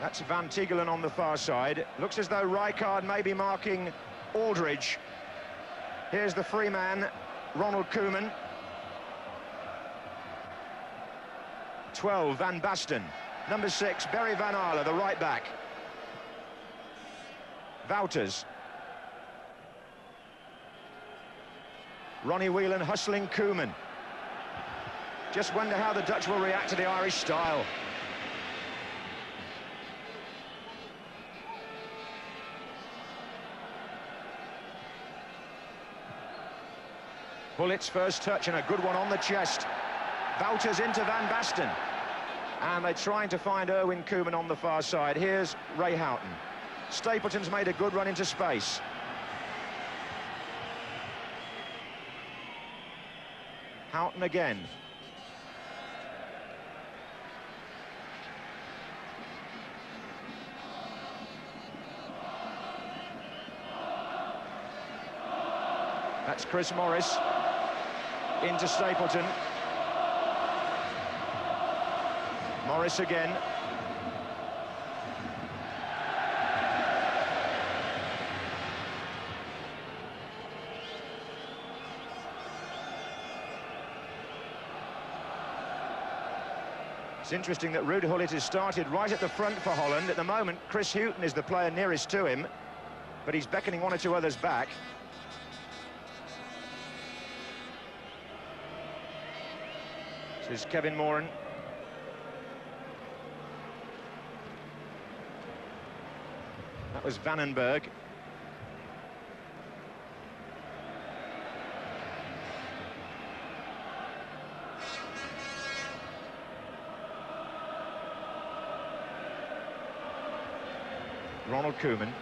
That's Van Tiggelen on the far side. Looks as though Rijkaard may be marking Aldridge. Here's the free man, Ronald Koeman. 12, Van Basten. Number 6, Barry van Aerle, the right back. Wouters. Ronnie Whelan hustling Koeman. Just wonder how the Dutch will react to the Irish style. Gullit's first touch and a good one on the chest. Wouters into Van Basten. And they're trying to find Erwin Koeman on the far side. Here's Ray Houghton. Stapleton's made a good run into space. Houghton again. That's Chris Morris into Stapleton. Morris again. It's interesting that Ruud Gullit has started right at the front for Holland. At the moment, Chris Hughton is the player nearest to him, but he's beckoning one or two others back. This is Kevin Moran. That was Vanenburg. Ronald Koeman.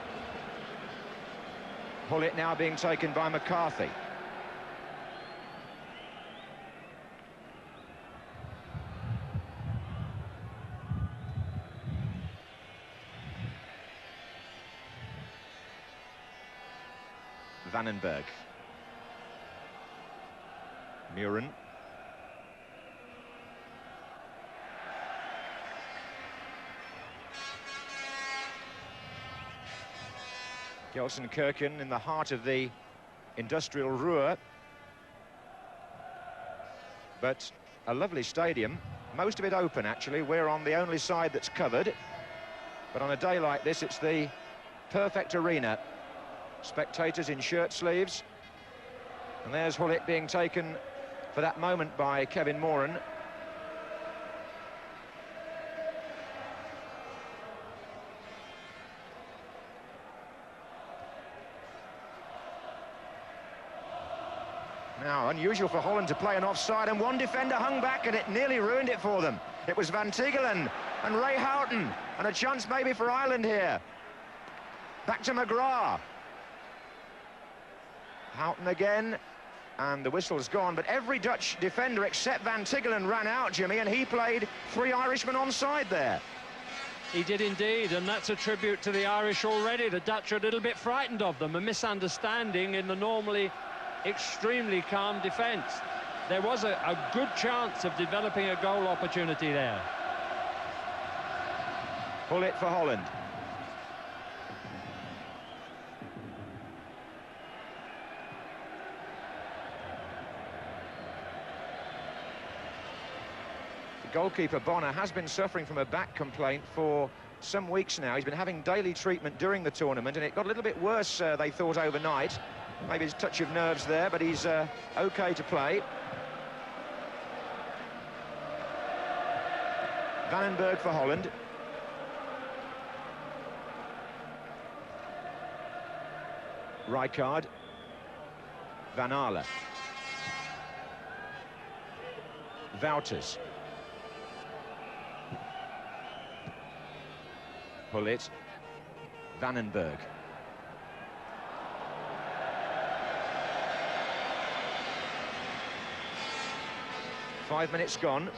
Gullit now being taken by McCarthy. Vanenburg. Mühren. Gelsenkirchen in the heart of the industrial Ruhr. But a lovely stadium, most of it open actually. We're on the only side that's covered. But on a day like this, it's the perfect arena. Spectators in shirt sleeves. And there's Gullit being taken for that moment by Kevin Moran. Now, unusual for Holland to play an offside, and one defender hung back and it nearly ruined it for them. It was Van Tiggelen and Ray Houghton, and a chance maybe for Ireland here. Back to McGrath. Houghton again, and the whistle's gone, but every Dutch defender except Van Tiggelen ran out, Jimmy, and he played 3 Irishmen onside there. He did indeed, and that's a tribute to the Irish already. The Dutch are a little bit frightened of them, a misunderstanding in the normally extremely calm defence. There was a good chance of developing a goal opportunity there. Gullit for Holland. Goalkeeper Bonner has been suffering from a back complaint for some weeks now. He's been having daily treatment during the tournament, and it got a little bit worse, they thought, overnight. Maybe a touch of nerves there, but he's okay to play. Vanenburg for Holland. Rijkaard. Van Aerle. Wouters. Gullit. Vanenburg. Five minutes gone.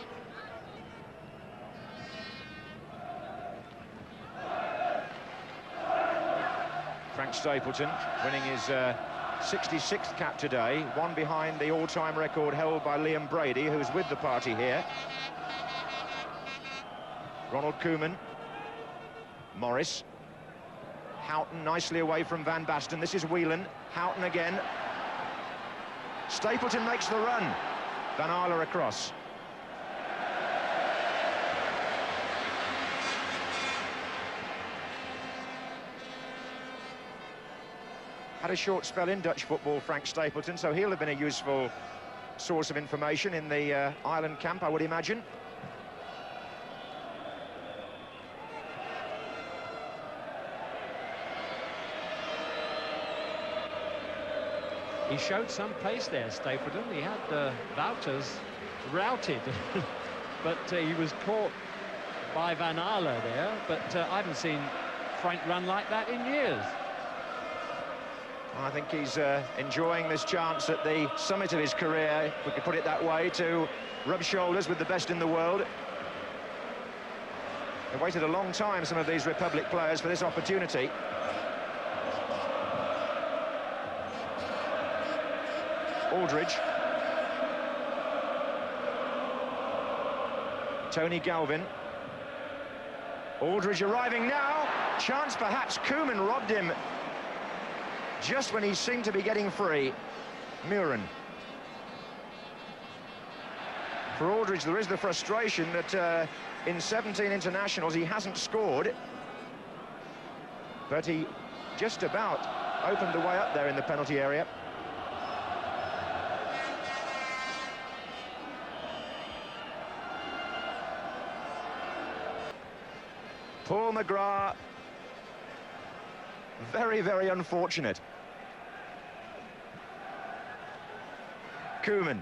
Frank Stapleton winning his 66th cap today, one behind the all-time record held by Liam Brady, who's with the party here. Ronald Koeman. Morris. Houghton nicely away from Van Basten. This is Whelan. Houghton again. Stapleton makes the run. Van Aerle across. Had a short spell in Dutch football, Frank Stapleton, so he'll have been a useful source of information in the Ireland camp, I would imagine. He showed some pace there, Stapleton. He had Wouters routed, but he was caught by Van Aerle there. But I haven't seen Frank run like that in years. I think he's enjoying this chance at the summit of his career, if we could put it that way, to rub shoulders with the best in the world. They've waited a long time, some of these Republic players, for this opportunity. Aldridge. Tony Galvin. Aldridge arriving now. Chance perhaps. Koeman robbed him just when he seemed to be getting free. Mühren. For Aldridge, there is the frustration that in 17 internationals he hasn't scored. But he just about opened the way up there in the penalty area. Paul McGrath, very, very unfortunate. Koeman.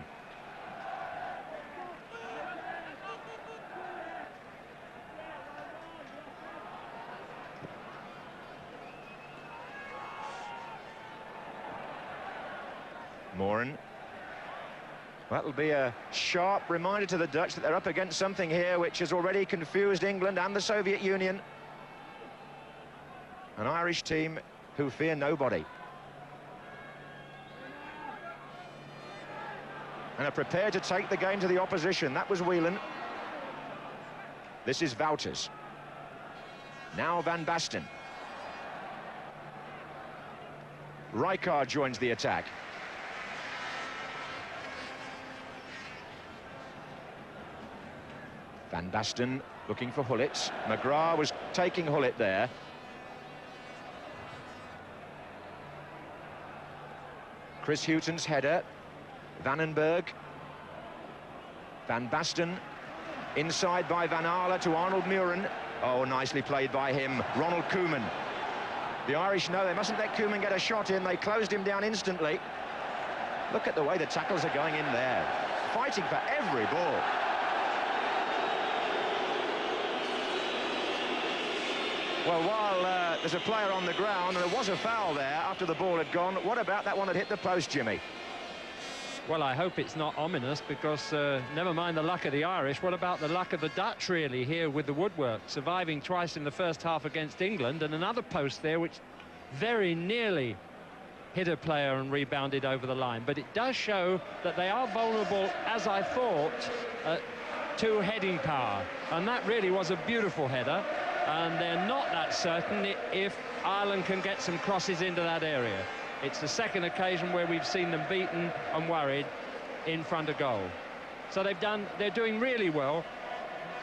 Moran. That'll be a sharp reminder to the Dutch that they're up against something here which has already confused England and the Soviet Union. An Irish team who fear nobody. And are prepared to take the game to the opposition. That was Whelan. This is Wouters. Now Van Basten. Rijkaard joins the attack. Van Basten looking for Gullit. McGrath was taking Gullit there. Chris Hughton's header. Vanenburg. Van Basten. Inside by Van Aerle to Arnold Mühren. Oh, nicely played by him. Ronald Koeman. The Irish know they mustn't let Koeman get a shot in. They closed him down instantly. Look at the way the tackles are going in there. Fighting for every ball. Well, while there's a player on the ground, and there was a foul there after the ball had gone, what about that one that hit the post, Jimmy? Well, I hope it's not ominous, because never mind the luck of the Irish, what about the luck of the Dutch, really, here with the woodwork, surviving twice in the first half against England, and another post there which very nearly hit a player and rebounded over the line. But it does show that they are vulnerable, as I thought, to heading power, and that really was a beautiful header. And they're not that certain if Ireland can get some crosses into that area. It's the second occasion where we've seen them beaten and worried in front of goal. So they're doing really well.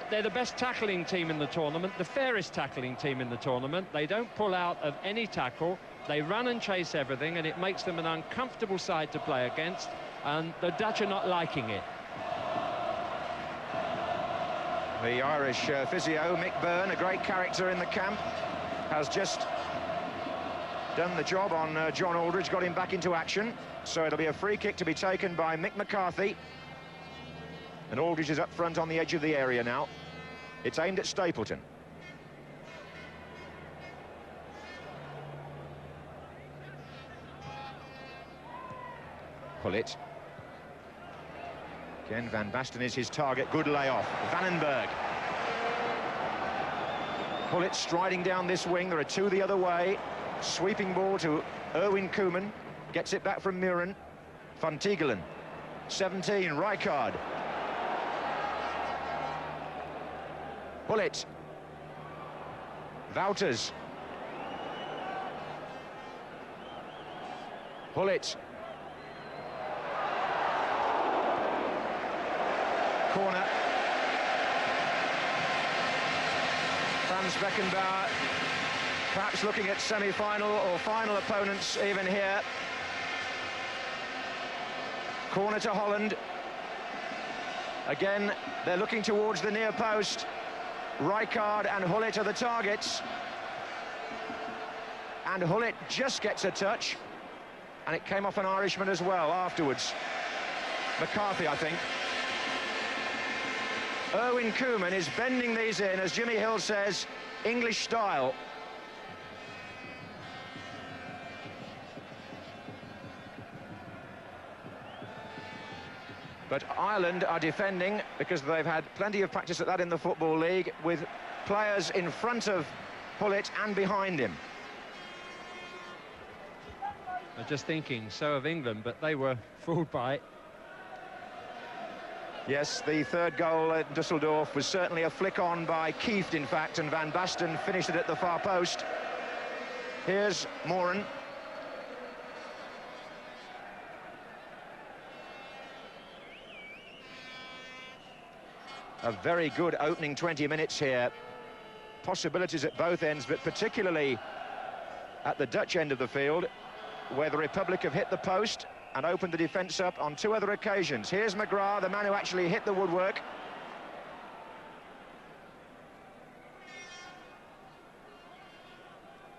They're the best tackling team in the tournament, the fairest tackling team in the tournament. They don't pull out of any tackle. They run and chase everything, and it makes them an uncomfortable side to play against, and the Dutch are not liking it. The Irish physio, Mick Byrne, a great character in the camp, has just done the job on John Aldridge, got him back into action. So it'll be a free kick to be taken by Mick McCarthy. And Aldridge is up front on the edge of the area now. It's aimed at Stapleton. Gullit. Again, Van Basten is his target. Good layoff. Vanenburg. Gullit striding down this wing. There are two the other way. Sweeping ball to Erwin Koeman. Gets it back from Mühren. Van Tiggelen. 17, Rijkaard. Gullit. Wouters. Gullit. Corner. Franz Beckenbauer perhaps looking at semi-final or final opponents even here. Corner to Holland. Again, they're looking towards the near post. Rijkaard and Gullit are the targets. And Gullit just gets a touch. And it came off an Irishman as well afterwards. McCarthy, I think. Koeman is bending these in, as Jimmy Hill says, English style. But Ireland are defending because they've had plenty of practice at that in the Football League, with players in front of Gullit and behind him. I'm just thinking, so of England, but they were fooled by it. Yes, the third goal at Dusseldorf was certainly a flick on by Kieft, in fact, and Van Basten finished it at the far post. Here's Moran. A very good opening 20 minutes here. Possibilities at both ends, but particularly at the Dutch end of the field, where the Republic have hit the post and opened the defence up on two other occasions. Here's McGrath, the man who actually hit the woodwork.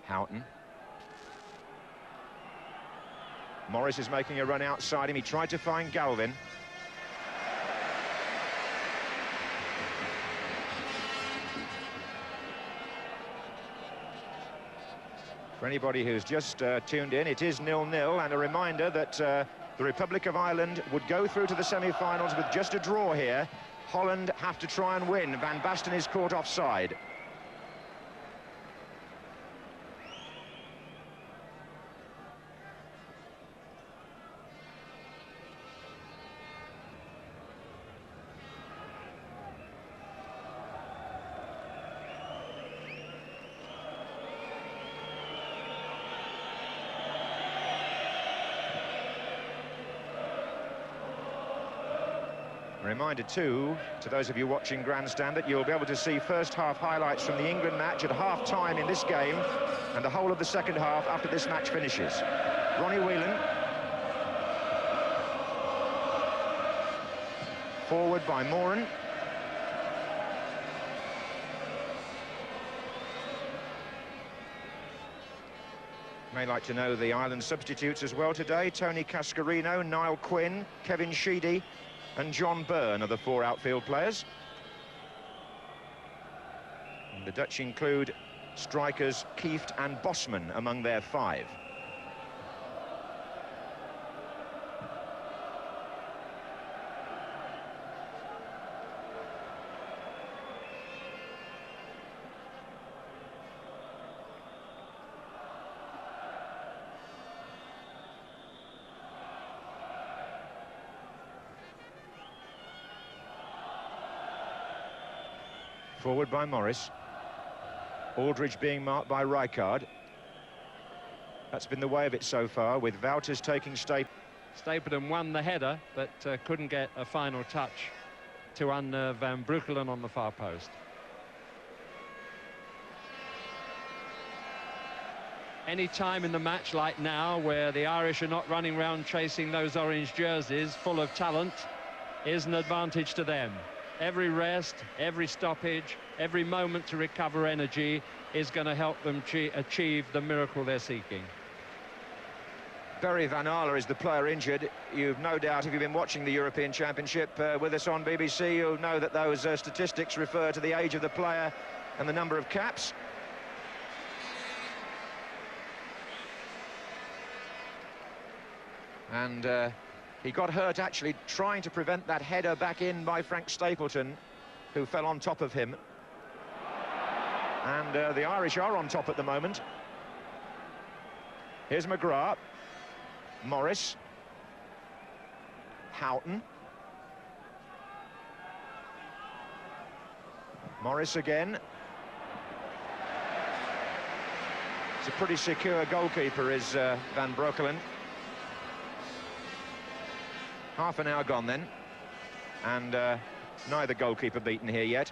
Houghton. Morris is making a run outside him. He tried to find Galvin. For anybody who's just tuned in, it is 0-0, and a reminder that the Republic of Ireland would go through to the semi-finals with just a draw here. Holland have to try and win. Van Basten is caught offside. Reminder too, to those of you watching Grandstand, that you'll be able to see first half highlights from the England match at half-time in this game, and the whole of the second half after this match finishes. Whelan. Forward by Moran. May like to know the Ireland substitutes as well today. Tony Cascarino, Niall Quinn, Kevin Sheedy and John Byrne are the four outfield players. And the Dutch include strikers Kieft and Bosman among their five. Forward by Morris. Aldridge being marked by Rijkaard. That's been the way of it so far, with Wouters taking Stapleton won the header, but couldn't get a final touch to unnerve Van Breukelen on the far post. Any time in the match like now, where the Irish are not running around chasing those orange jerseys full of talent, is an advantage to them. Every rest, every stoppage, every moment to recover energy is going to help them achieve the miracle they're seeking. Barry Van Aerle is the player injured. You've no doubt, if you've been watching the European Championship with us on BBC, you'll know that those statistics refer to the age of the player and the number of caps. And he got hurt, actually, trying to prevent that header back in by Frank Stapleton, who fell on top of him. And the Irish are on top at the moment. Here's McGrath. Morris. Houghton. Morris again. pretty secure goalkeeper is Van Breukelen. Half an hour gone then, and neither goalkeeper beaten here yet.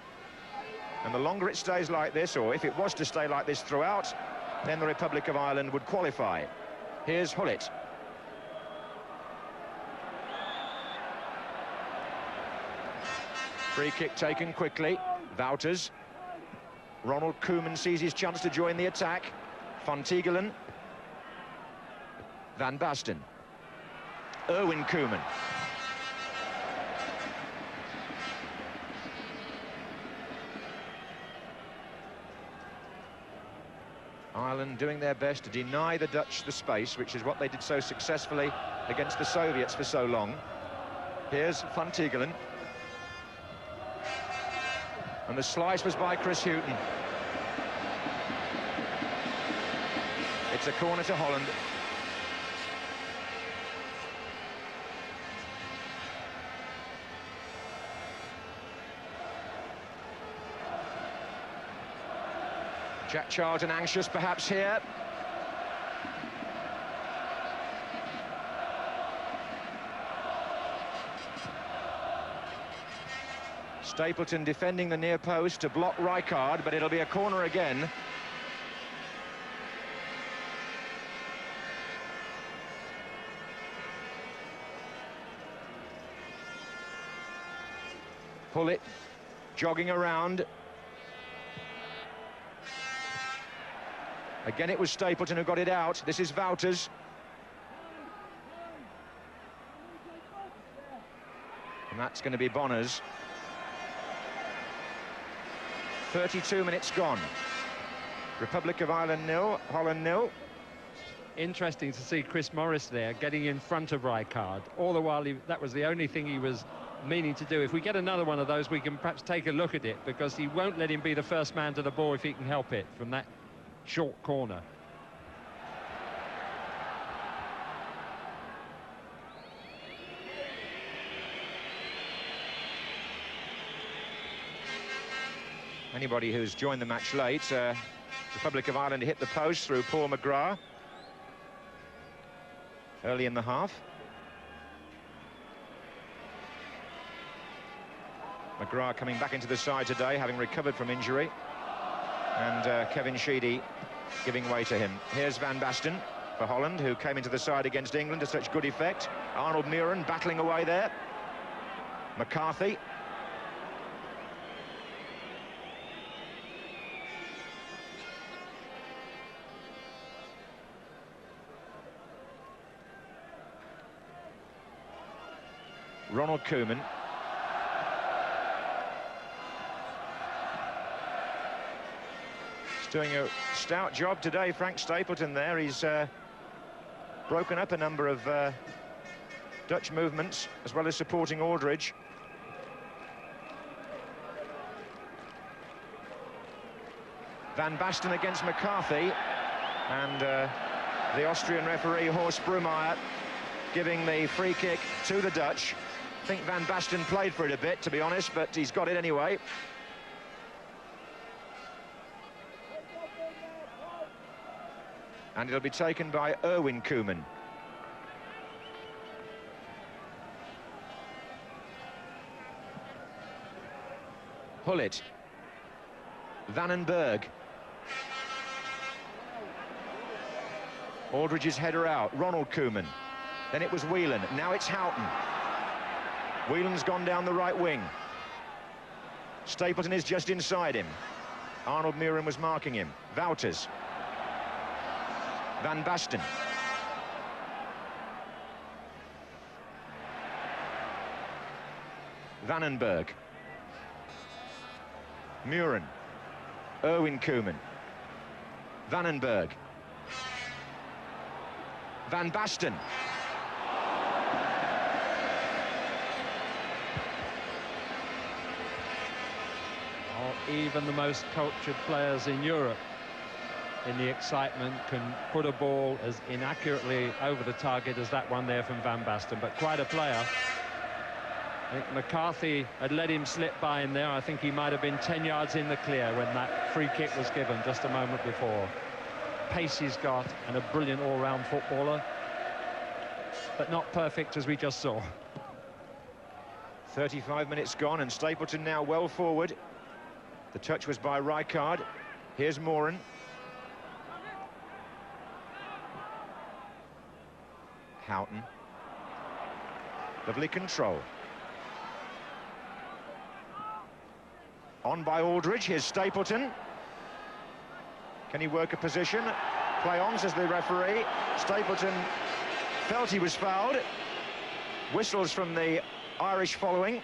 And the longer it stays like this, or if it was to stay like this throughout, then the Republic of Ireland would qualify. Here's Gullit. Free kick taken quickly. Wouters. Ronald Koeman sees his chance to join the attack. Van Tiggelen. Van Basten. Koeman. Ireland doing their best to deny the Dutch the space, which is what they did so successfully against the Soviets for so long. Here's Van Tiggelen. And the slice was by Chris Hughton. It's a corner to Holland. Jack Charlton anxious perhaps here. Stapleton defending the near post to block Rijkaard, but it'll be a corner again. Pull it, jogging around. Again, it was Stapleton who got it out. This is Wouters. And that's going to be Bonner's. 32 minutes gone. Republic of Ireland 0, Holland 0. Interesting to see Chris Morris there getting in front of Rijkaard. All the while, that was the only thing he was meaning to do. If we get another one of those, we can perhaps take a look at it, because he won't let him be the first man to the ball if he can help it from that short corner. Anybody who's joined the match late, Republic of Ireland hit the post through Paul McGrath early in the half. McGrath coming back into the side today, having recovered from injury. And Kevin Sheedy giving way to him. Here's Van Basten for Holland, who came into the side against England to such good effect. Arnold Mühren battling away there. McCarthy. Ronald Koeman. Doing a stout job today, Frank Stapleton there. He's broken up a number of Dutch movements, as well as supporting Aldridge. Van Basten against McCarthy, and the Austrian referee Horst Brummeier giving the free kick to the Dutch. I think Van Basten played for it a bit, to be honest, but he's got it anyway. And it'll be taken by Koeman. Gullit. Vanenburg. Aldridge's header out. Ronald Koeman. Then it was Whelan. Now it's Houghton. Whelan's gone down the right wing. Stapleton is just inside him. Arnold Mühren was marking him. Wouters. Van Basten. Vanenburg. Mühren. Koeman. Vanenburg. Van Basten. Oh, even the most cultured players in Europe, in the excitement, can put a ball as inaccurately over the target as that one there from Van Basten, but quite a player. I think McCarthy had let him slip by in there. I think he might have been 10 yards in the clear when that free kick was given just a moment before. pace he's got, and a brilliant all-round footballer, but not perfect as we just saw. 35 minutes gone, and Stapleton now well forward. The touch was by Rijkaard. Here's Moran. Houghton. Lovely control. On by Aldridge. Here's Stapleton. Can he work a position? Play on, says the referee. Stapleton felt he was fouled. Whistles from the Irish following.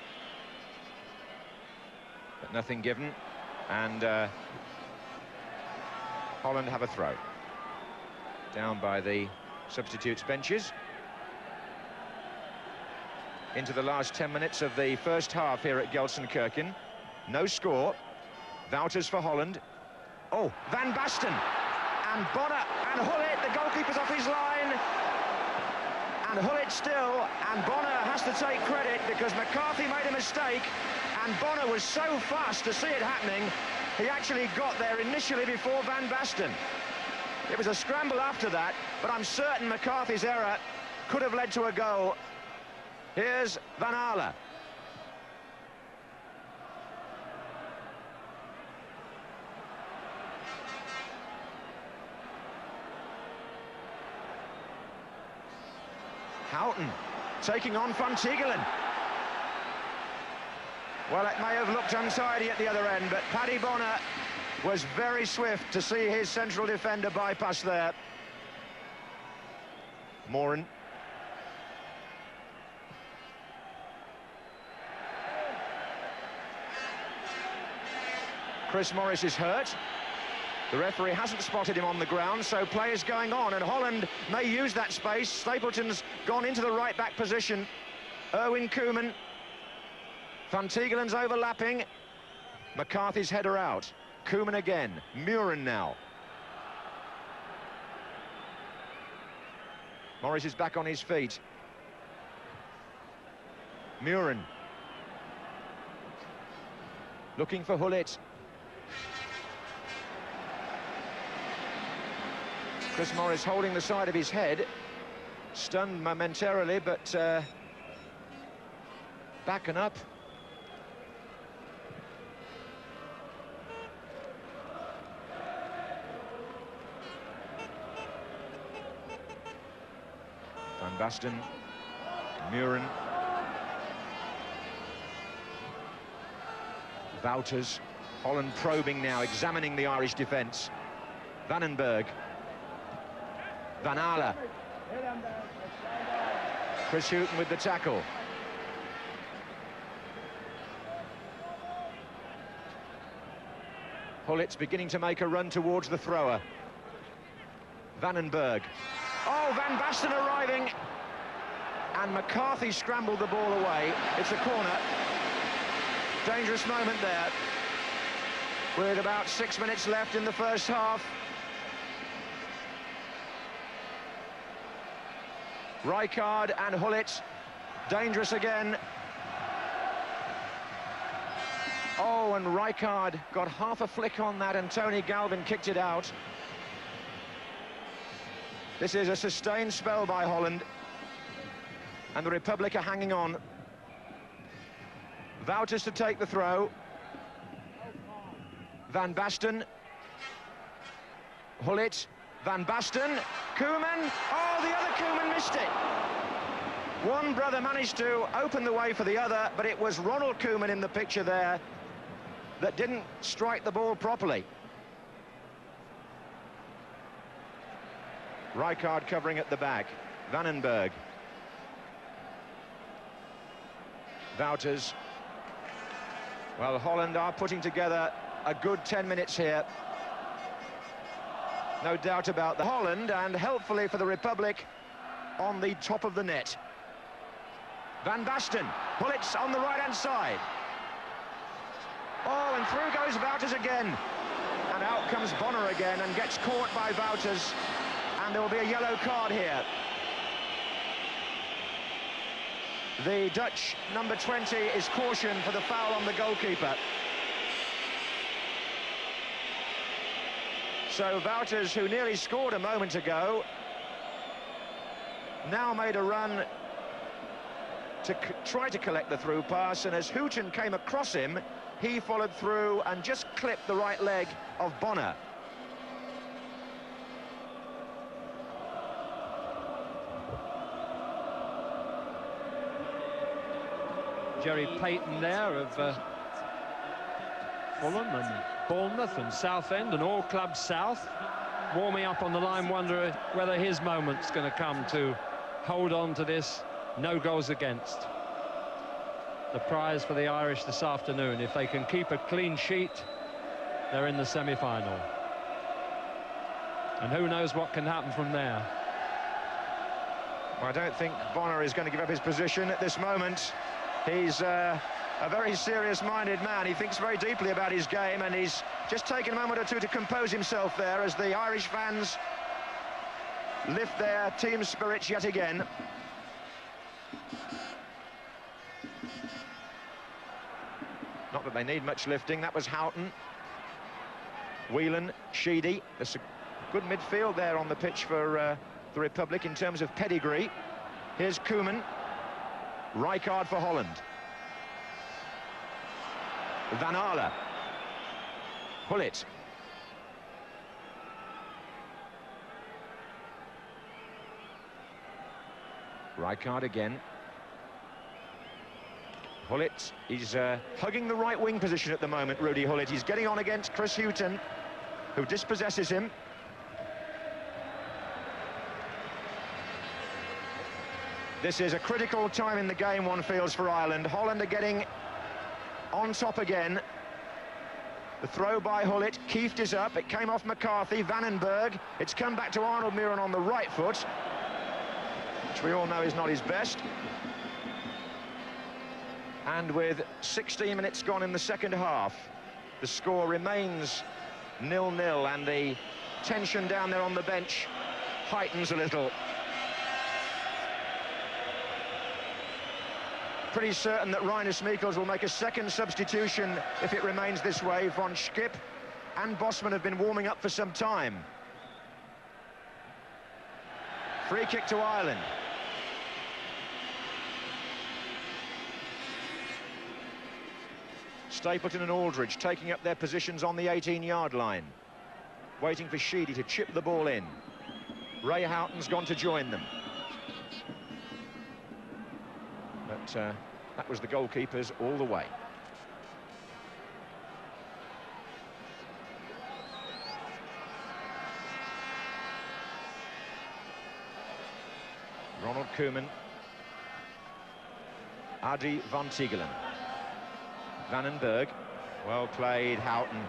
But nothing given. And Holland have a throw. Down by the substitutes benches. Into the last 10 minutes of the first half here at Gelsenkirchen. No score. Wouters for Holland. Oh, Van Basten. And Bonner and Gullit. The goalkeeper's off his line. And Gullit still. And Bonner has to take credit because McCarthy made a mistake. And Bonner was so fast to see it happening. He actually got there initially before Van Basten. It was a scramble after that, but I'm certain McCarthy's error could have led to a goal. Here's Van Aerle. Houghton taking on Van Tiggelen. Well, it may have looked untidy at the other end, but Paddy Bonner was very swift to see his central defender bypass there. Moran. Chris Morris is hurt. The referee hasn't spotted him on the ground, so play is going on, and Holland may use that space. Stapleton's gone into the right-back position. Koeman. Van Tiegelen's overlapping. McCarthy's header out. Koeman again. Mühren now. Morris is back on his feet. Mühren. Looking for Gullit. Chris Morris holding the side of his head. Stunned momentarily, but backing up. Van Basten, Mühren, Wouters. Holland probing now, examining the Irish defence. Vanenburg, Van Aerle. Chris Hughton with the tackle. Gullit's beginning to make a run towards the thrower. Vanenburg. Oh, Van Basten arriving. And McCarthy scrambled the ball away. It's a corner. Dangerous moment there. With about 6 minutes left in the first half. Rijkaard and Gullit. Dangerous again. Oh, and Rijkaard got half a flick on that, and Tony Galvin kicked it out. This is a sustained spell by Holland, and the Republic are hanging on. Wouters to take the throw. Van Basten. Gullit. Van Basten. Koeman. Oh, the other Koeman missed it. One brother managed to open the way for the other, but it was Ronald Koeman in the picture there that didn't strike the ball properly. Rijkaard covering at the back. Vanenburg. Wouters. Well, Holland are putting together a good 10 minutes here. No doubt about the Holland, and helpfully for the Republic, on the top of the net. Van Basten. Gullit's on the right-hand side. Oh, and through goes Wouters again. And out comes Bonner again and gets caught by Wouters. And there will be a yellow card here. The Dutch number 20 is cautioned for the foul on the goalkeeper. So Wouters, who nearly scored a moment ago, now made a run to try to collect the through pass, and as Houghton came across him, he followed through and just clipped the right leg of Bonner. Jerry Payton there of Fulham and Bournemouth and Southend and all clubs south, warming up on the line, wondering whether his moment's going to come to hold on to this no goals against. The prize for the Irish this afternoon. If they can keep a clean sheet, they're in the semi-final. And who knows what can happen from there. Well, I don't think Bonner is going to give up his position at this moment. He's a very serious-minded man. He thinks very deeply about his game, and he's just taken a moment or two to compose himself there as the Irish fans lift their team spirits yet again. Not that they need much lifting. That was Houghton, Whelan, Sheedy. There's a good midfield there on the pitch for the Republic in terms of pedigree. Here's Koeman. Rijkaard for Holland. Van Aerle. Gullit. Rijkaard again. Gullit, he's hugging the right wing position at the moment, Rudy Gullit. He's getting on against Chris Hughton, who dispossesses him. This is a critical time in the game, one feels, for Ireland. Holland are getting on top again. The throw by Gullit. Kieft is up. It came off McCarthy. Vanenburg. It's come back to Arnold Mühren on the right foot, which we all know is not his best. And with 16 minutes gone in the second half, the score remains 0-0, and the tension down there on the bench heightens a little. Pretty certain that Rinus Michels will make a second substitution if it remains this way. Von Schip and Bosman have been warming up for some time. Free kick to Ireland. Stapleton and Aldridge taking up their positions on the 18-yard line, waiting for Sheedy to chip the ball in. Ray Houghton's gone to join them. But that was the goalkeepers all the way. Ronald Koeman. Adi van Tiggelen. Vanenburg. Well played, Houghton.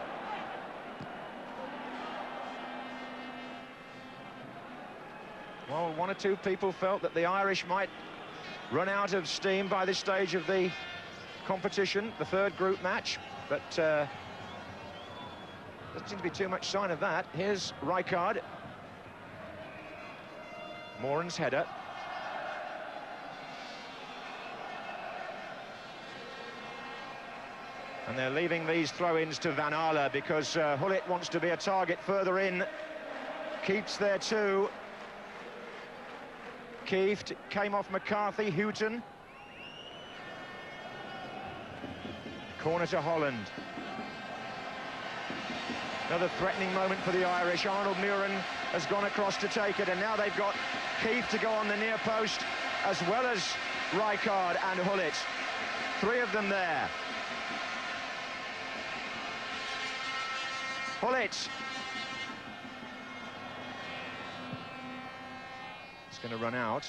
Well, one or two people felt that the Irish might run out of steam by this stage of the competition, the third group match, but doesn't seem to be too much sign of that. Here's Rijkaard. Moran's header. And they're leaving these throw-ins to Van Aerle because Gullit wants to be a target further in. Keeps there too. Kieft came off McCarthy. Hughton. Corner to Holland. Another threatening moment for the Irish. Arnold Mühren has gone across to take it, and now they've got Kieft to go on the near post, as well as Rijkaard and Gullit. Three of them there. Gullit. It's going to run out.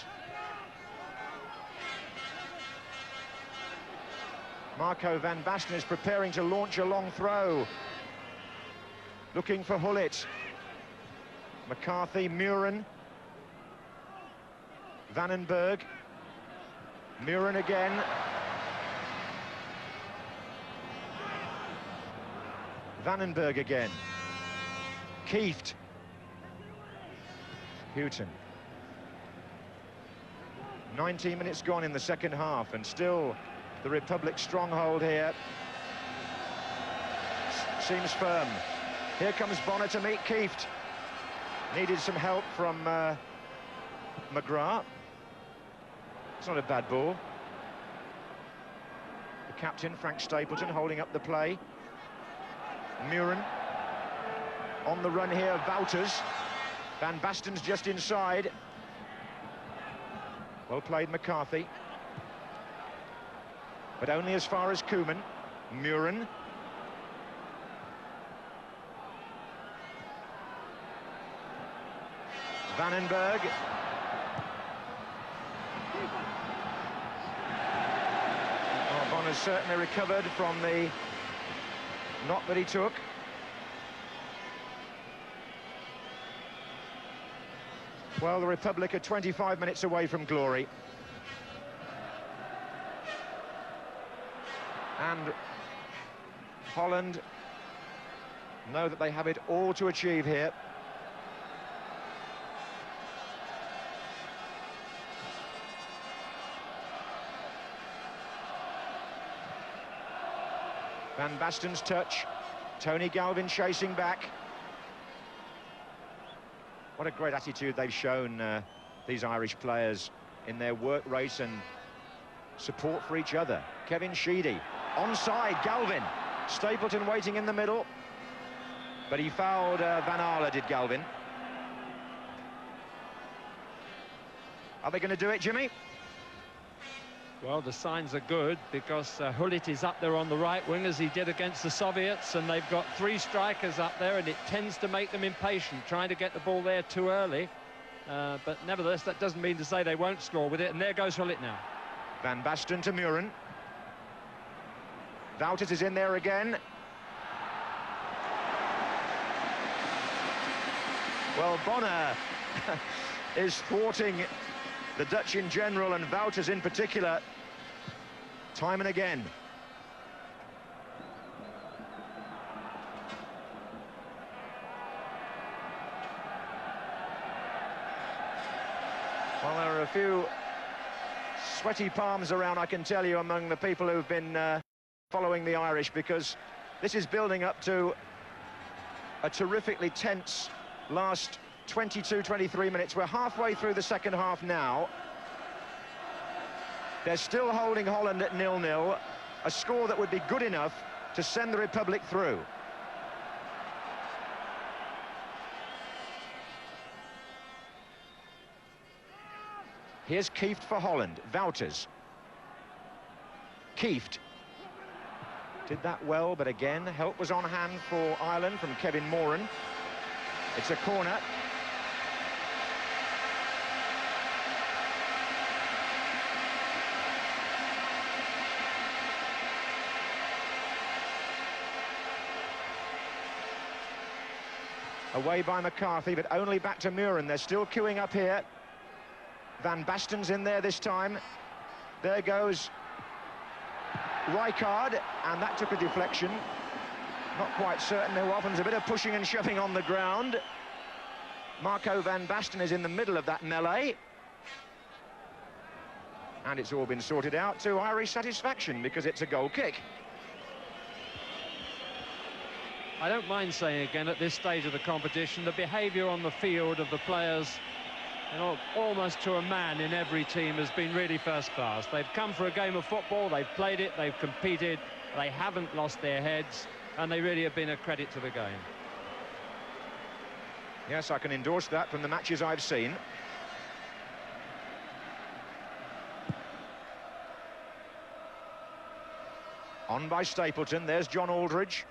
Marco van Basten is preparing to launch a long throw. Looking for Gullit. McCarthy, Mühren. Vanenburg. Mühren again. Vanenburg again. Kieft. Hughton. 19 minutes gone in the second half, and still the Republic stronghold here seems firm. Here comes Bonner to meet Kieft. Needed some help from McGrath. It's not a bad ball. The captain, Frank Stapleton, holding up the play. Mühren on the run here, Wouters. Van Basten's just inside. Well played, McCarthy. But only as far as Koeman. Mühren. Vanenburg. Oh, Bonner's certainly recovered from the knock that he took. Well, the Republic are 25 minutes away from glory. And Holland know that they have it all to achieve here. Van Basten's touch. Tony Galvin chasing back. What a great attitude they've shown, these Irish players, in their work rate and support for each other. Kevin Sheedy, onside, Galvin. Stapleton waiting in the middle. But he fouled Van Aerle, did Galvin. Are they going to do it, Jimmy? Well, the signs are good because Gullit is up there on the right wing as he did against the Soviets, and they've got 3 strikers up there, and it tends to make them impatient, trying to get the ball there too early. But nevertheless, that doesn't mean to say they won't score with it, and there goes Gullit now. Van Basten to Mühren. Wouters is in there again. Well, Bonner is thwarting the Dutch in general and Wouters in particular, time and again. Well, there are a few sweaty palms around, I can tell you, among the people who've been following the Irish, because this is building up to a terrifically tense last 22-23 minutes. We're halfway through the second half now. They're still holding Holland at 0-0, a score that would be good enough to send the Republic through. Here's Kieft for Holland. Wouters. Kieft did that well, but again, help was on hand for Ireland from Kevin Moran. It's a corner. Away by McCarthy, but only back to Mühren. They're still queuing up here. Van Basten's in there this time. There goes Rijkaard, and that took a deflection. Not quite certain. There often a bit of pushing and shoving on the ground. Marco Van Basten is in the middle of that melee. And it's all been sorted out to Irish satisfaction because it's a goal kick. I don't mind saying again at this stage of the competition, the behaviour on the field of the players, you know, almost to a man in every team, has been really first class. They've come for a game of football, they've played it, they've competed, they haven't lost their heads, and they really have been a credit to the game. Yes, I can endorse that from the matches I've seen. On by Stapleton, there's John Aldridge.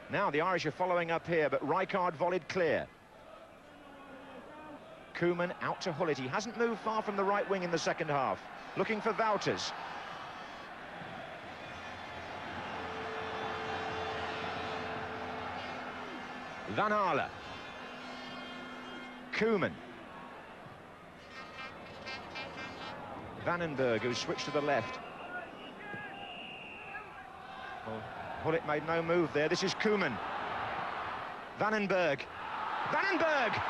Now the Irish are following up here, but Rijkaard volleyed clear. Koeman out to Gullit. He hasn't moved far from the right wing in the second half. Looking for Wouters. Van Aerle. Koeman. Vanenburg, who switched to the left. Well, Gullit made no move there. This is Koeman. Vanenburg. Vanenburg!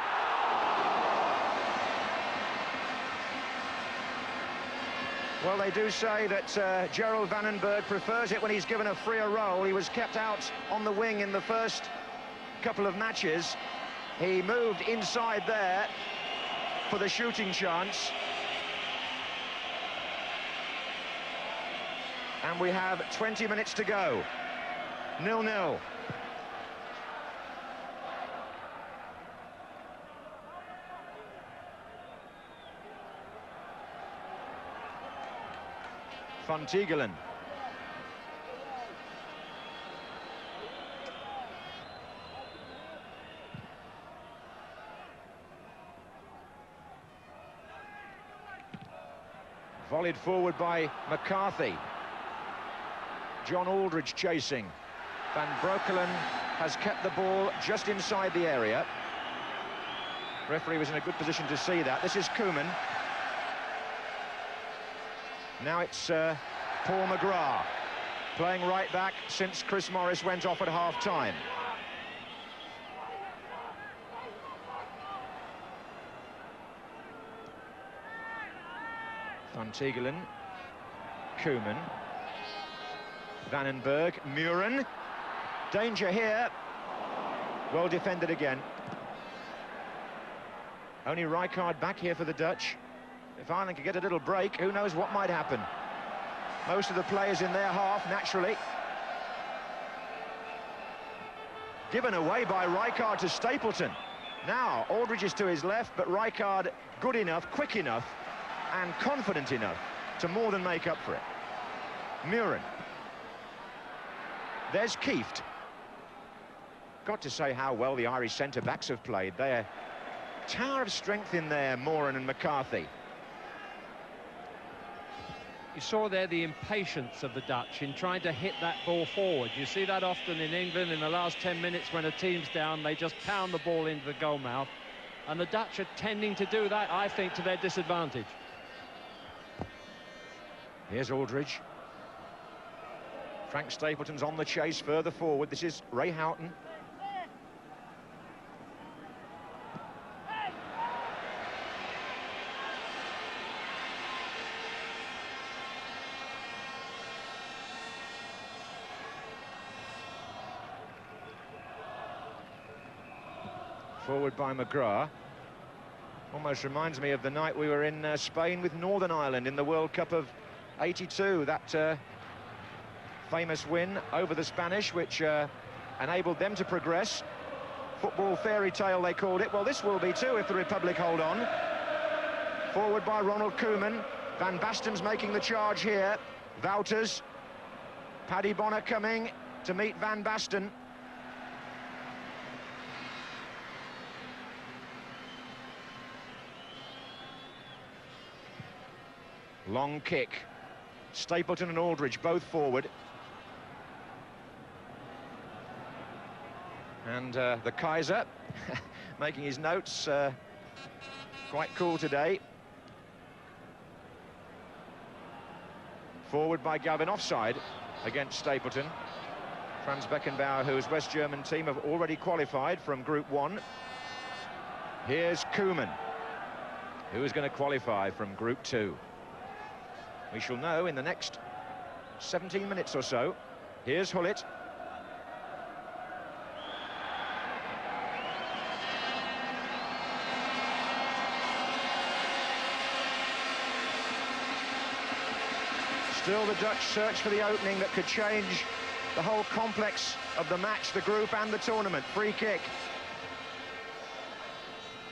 Well, they do say that Gerald Vanenburg prefers it when he's given a freer role. He was kept out on the wing in the first couple of matches. He moved inside there for the shooting chance. And we have 20 minutes to go. 0-0. Van Tiggelen. Volleyed forward by McCarthy. John Aldridge chasing. Van Breukelen has kept the ball just inside the area. Referee was in a good position to see that. This is Koeman. Now it's Paul McGrath, playing right back since Chris Morris went off at half-time. Van Tiggelen, Koeman, Vanenburg, Mühren. Danger here. Well defended again. Only Rijkaard back here for the Dutch. If Ireland could get a little break, who knows what might happen. Most of the players in their half, naturally. Given away by Rijkaard to Stapleton. Now, Aldridge is to his left, but Rijkaard good enough, quick enough, and confident enough to more than make up for it. Mühren. There's Kieft. Got to say how well the Irish centre-backs have played. They're tower of strength in there, Moran and McCarthy. You saw there the impatience of the Dutch in trying to hit that ball forward. You see that often in England in the last 10 minutes when a team's down, they just pound the ball into the goal mouth. And the Dutch are tending to do that, I think, to their disadvantage. Here's Aldridge. Frank Stapleton's on the chase further forward. This is Ray Houghton. Forward by McGrath. Almost reminds me of the night we were in Spain with Northern Ireland in the World Cup of '82. That famous win over the Spanish, which enabled them to progress. Football fairy tale, they called it. Well, this will be too if the Republic hold on. Forward by Ronald Koeman. Van Basten's making the charge here. Wouters. Paddy Bonner coming to meet Van Basten. Long kick. Stapleton and Aldridge both forward. And the Kaiser making his notes, quite cool today. Forward by Galvin, offside against Stapleton. Franz Beckenbauer, whose West German team have already qualified from Group 1. Here's Koeman, who is going to qualify from Group 2. We shall know in the next 17 minutes or so. Here's Gullit. Still the Dutch search for the opening that could change the whole complex of the match, the group and the tournament. Free kick.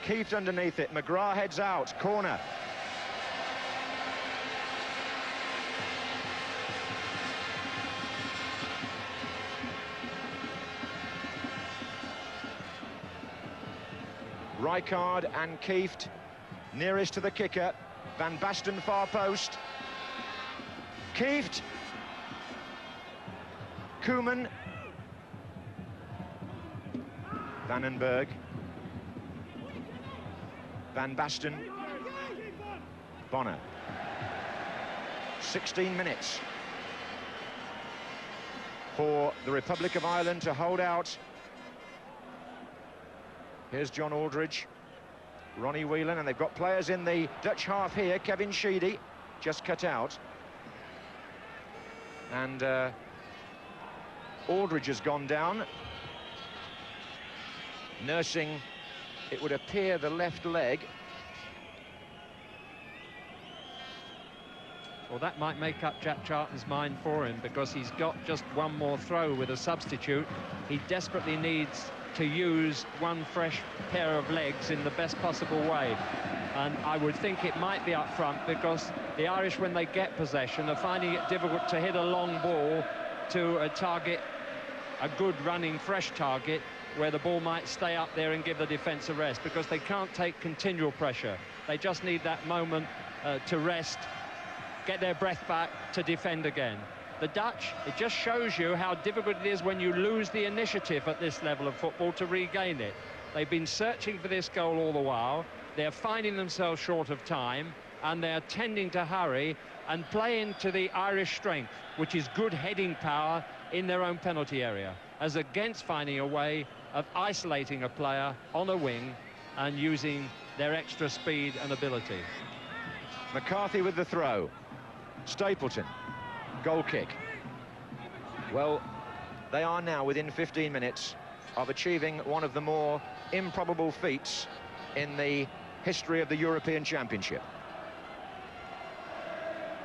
Kieft underneath it. McGrath heads out. Corner. Rijkaard and Kieft nearest to the kicker. Van Basten far post. Kieft. Koeman. Vanenburg. Van Basten. Bonner. 16 minutes for the Republic of Ireland to hold out. Here's John Aldridge, Ronnie Whelan, and they've got players in the Dutch half here. Kevin Sheedy, just cut out. And Aldridge has gone down. nursing, it would appear, the left leg. Well, that might make up Jack Charlton's mind for him, because he's got just one more throw with a substitute. He desperately needs to use one fresh pair of legs in the best possible way. And I would think it might be up front, because the Irish, when they get possession, are finding it difficult to hit a long ball to a target, a good running fresh target, where the ball might stay up there and give the defence a rest, because they can't take continual pressure. They just need that moment to rest, get their breath back to defend again. The Dutch, it just shows you how difficult it is when you lose the initiative at this level of football to regain it. They've been searching for this goal all the while. They're finding themselves short of time, and they're tending to hurry and play into the Irish strength, which is good heading power in their own penalty area, as against finding a way of isolating a player on a wing and using their extra speed and ability. McCarthy with the throw. Stapleton, goal kick. Well, they are now within 15 minutes of achieving one of the more improbable feats in the history of the European Championship.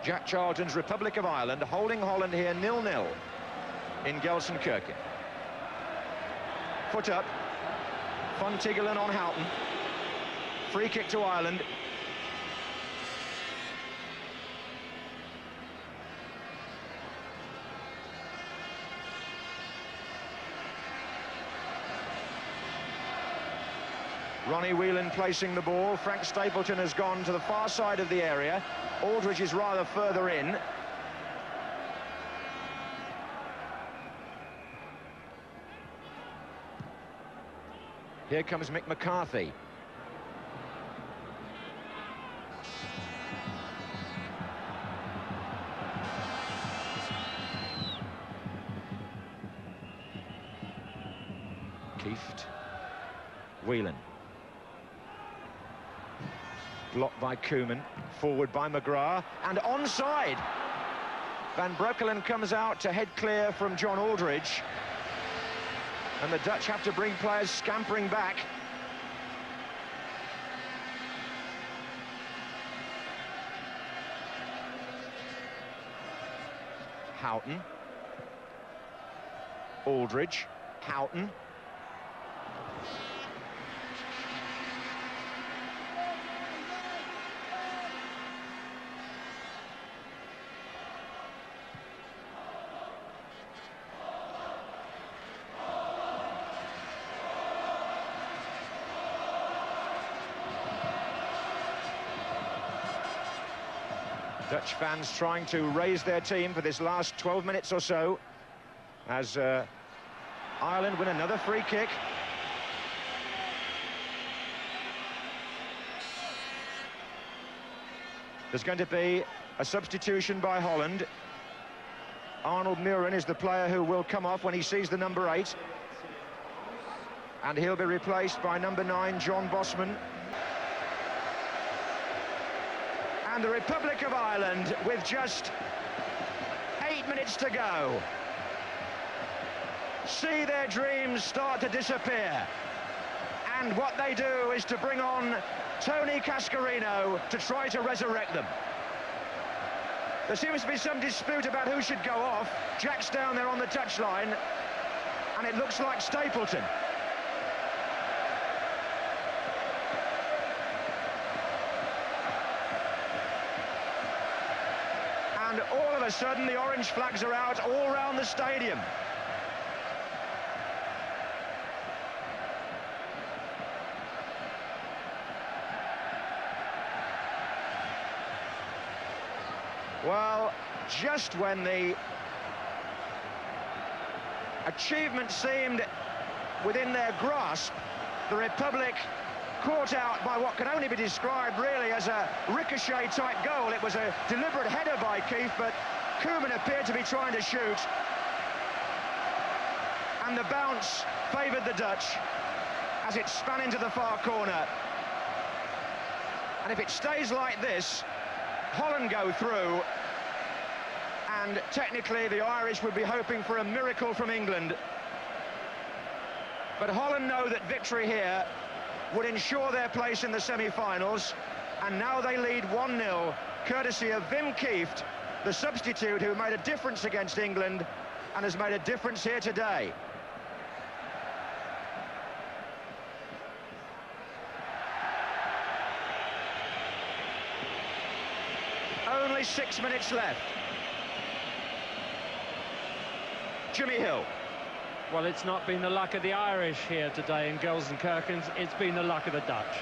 Jack Charlton's Republic of Ireland holding Holland here 0-0 in Gelsenkirchen. Foot up, Van Tiggelen on Houghton. Free kick to Ireland. Whelan placing the ball. Frank Stapleton has gone to the far side of the area. Aldridge is rather further in. Here comes McCarthy. Kieft. Whelan. Blocked by Koeman, forward by McGrath, and onside. Van Breukelen comes out to head clear from John Aldridge. And the Dutch have to bring players scampering back. Houghton. Aldridge. Houghton. Dutch fans trying to raise their team for this last 12 minutes or so, as Ireland win another free kick. There's going to be a substitution by Holland. Mühren is the player who will come off when he sees the number 8. And he'll be replaced by number 9, John Bosman. And the Republic of Ireland, with just 8 minutes to go, see their dreams start to disappear. And what they do is to bring on Tony Cascarino to try to resurrect them. There seems to be some dispute about who should go off. Jack's down there on the touchline, and it looks like Stapleton. And all of a sudden, the orange flags are out all around the stadium. Well, just when the achievement seemed within their grasp, the Republic caught out by what can only be described really as a ricochet-type goal. It was a deliberate header by Kieft, but Koeman appeared to be trying to shoot. And the bounce favoured the Dutch as it span into the far corner. And if it stays like this, Holland go through, and technically the Irish would be hoping for a miracle from England. But Holland know that victory here would ensure their place in the semi-finals, and now they lead 1-0, courtesy of Wim Kieft, the substitute who made a difference against England and has made a difference here today. Only 6 minutes left. Jimmy Hill. Well, it's not been the luck of the Irish here today in Gelsenkirchen, it's been the luck of the Dutch.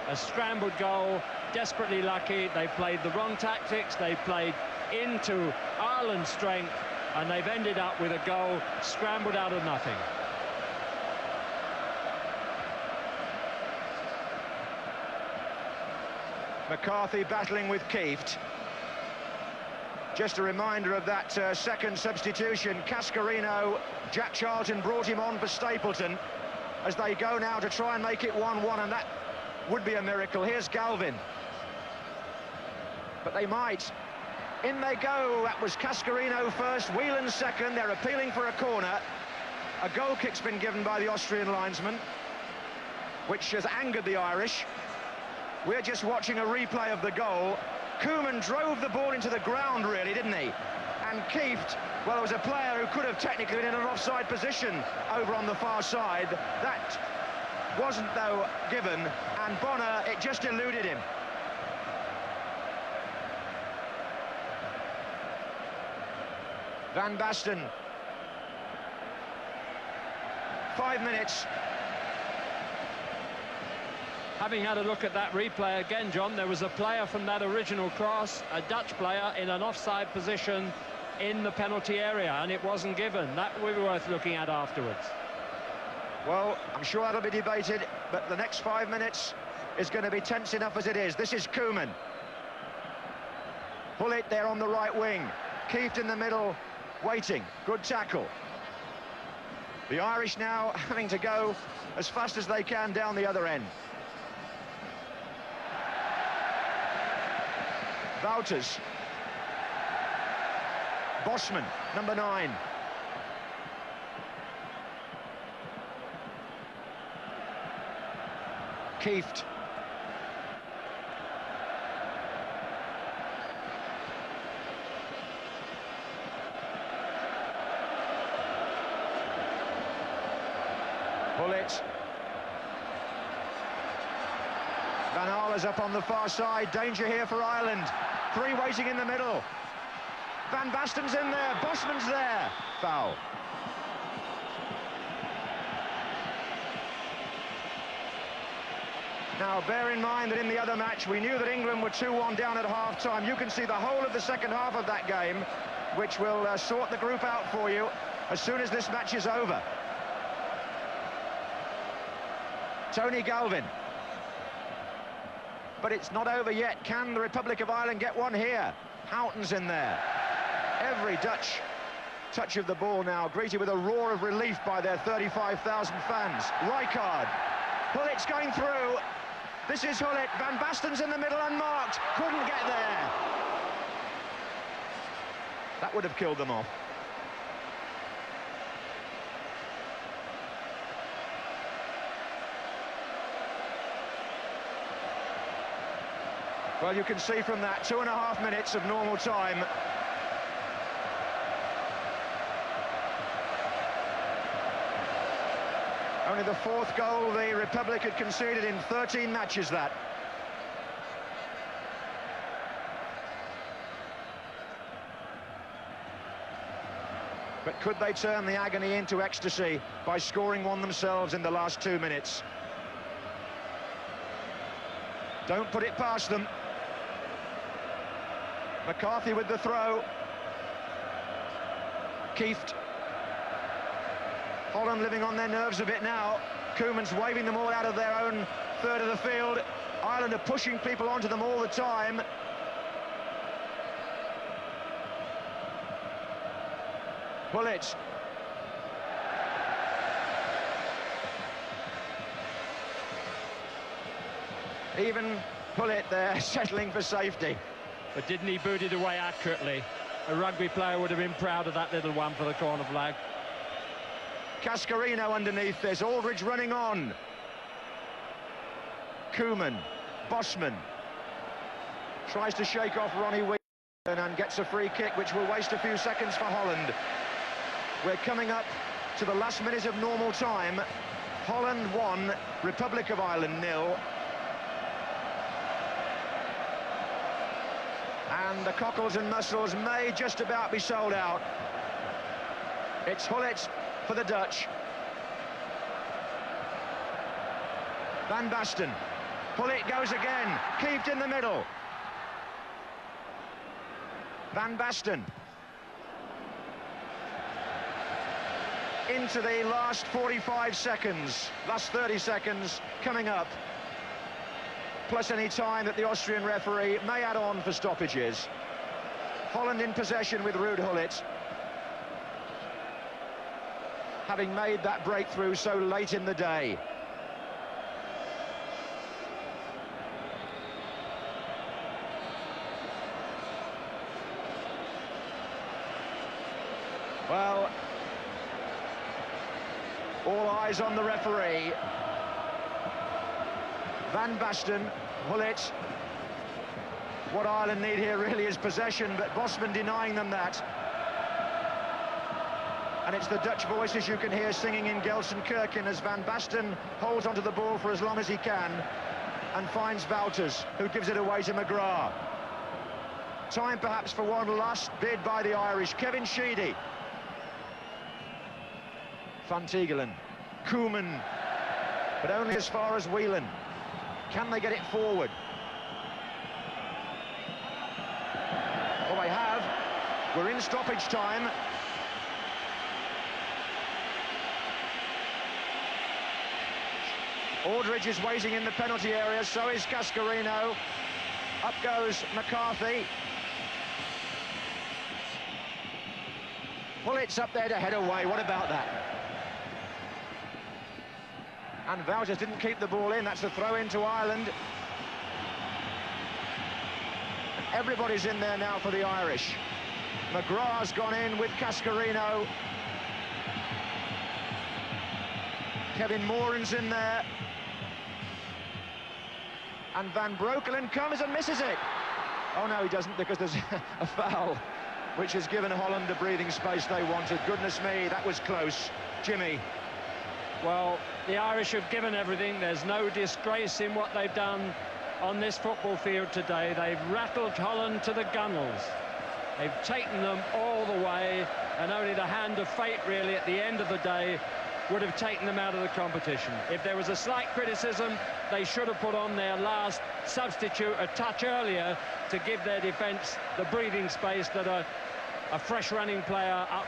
A scrambled goal, desperately lucky. They played the wrong tactics, they played into Ireland's strength, and they've ended up with a goal scrambled out of nothing. McCarthy battling with Kieft. Just a reminder of that second substitution. Cascarino, Jack Charlton brought him on for Stapleton as they go now to try and make it 1-1, and that would be a miracle. Here's Galvin. But they might. In they go. That was Cascarino first, Whelan second. They're appealing for a corner. A goal kick's been given by the Austrian linesman, which has angered the Irish. We're just watching a replay of the goal. Koeman drove the ball into the ground, really, didn't he? And Kieft, well, there was a player who could have technically been in an offside position over on the far side. That wasn't, though, given, and Bonner, it just eluded him. Van Basten. 5 minutes. Having had a look at that replay again, John, there was a player from that original cross, a Dutch player in an offside position in the penalty area, and it wasn't given. That would be worth looking at afterwards. Well, I'm sure that'll be debated, but the next 5 minutes is going to be tense enough as it is. This is Koeman. Gullit there on the right wing. Kieft in the middle, waiting. Good tackle. The Irish now having to go as fast as they can down the other end. Wouters. Bosman, number 9. Kieft. Gullit. Van Aerle's up on the far side. Danger here for Ireland. 3 waiting in the middle. Van Basten's in there. Bosman's there. Foul. Now, bear in mind that in the other match, we knew that England were 2-1 down at half-time. You can see the whole of the second half of that game, which will sort the group out for you as soon as this match is over. Tony Galvin. But it's not over yet. Can the Republic of Ireland get one here? Houghton's in there. Every Dutch touch of the ball now greeted with a roar of relief by their 35,000 fans. Rijkaard. Gullit's going through. This is Gullit. Van Basten's in the middle, unmarked. Couldn't get there. That would have killed them off. Well, you can see from that 2.5 minutes of normal time. Only the 4th goal the Republic had conceded in 13 matches, that. But could they turn the agony into ecstasy by scoring one themselves in the last 2 minutes? Don't put it past them. McCarthy with the throw. Kieft. Holland living on their nerves a bit now. Koeman's waving them all out of their own third of the field. Ireland are pushing people onto them all the time. Gullit. Even Gullit there settling for safety. But didn't he boot it away accurately? A rugby player would have been proud of that little one for the corner flag. Cascarino underneath this, Aldridge running on. Koeman, Bosman tries to shake off Ronnie Whelan and gets a free kick, which will waste a few seconds for Holland. We're coming up to the last minute of normal time. Holland 1, Republic of Ireland 0. And the cockles and mussels may just about be sold out. It's Gullit for the Dutch. Van Basten. Gullit goes again. Kieft in the middle. Van Basten. Into the last 45 seconds. Last 30 seconds coming up. Plus any time that the Austrian referee may add on for stoppages. Holland in possession with Ruud Gullit. Having made that breakthrough so late in the day. Well, all eyes on the referee. Van Basten, Gullit. What Ireland need here really is possession, but Bosman denying them that. And it's the Dutch voices you can hear singing in Gelsenkirchen as Van Basten holds onto the ball for as long as he can and finds Wouters, who gives it away to McGrath. Time perhaps for one last bid by the Irish. Kevin Sheedy. Van Tiggelen. Koeman. But only as far as Whelan. Can they get it forward? Well, they have. We're in stoppage time. Aldridge is waiting in the penalty area, so is Cascarino. Up goes McCarthy. Gullit's up there to head away. What about that? And Wouters didn't keep the ball in. That's a throw into Ireland. And everybody's in there now for the Irish. McGrath's gone in with Cascarino. Kevin Moran's in there. And Van Breukelen comes and misses it. Oh, no, he doesn't, because there's a foul, which has given Holland the breathing space they wanted. Goodness me, that was close. Jimmy. Well, the Irish have given everything. There's no disgrace in what they've done on this football field today. They've rattled Holland to the gunnels. They've taken them all the way, and only the hand of fate, really, at the end of the day, would have taken them out of the competition. If there was a slight criticism, they should have put on their last substitute a touch earlier to give their defence the breathing space that a fresh running player up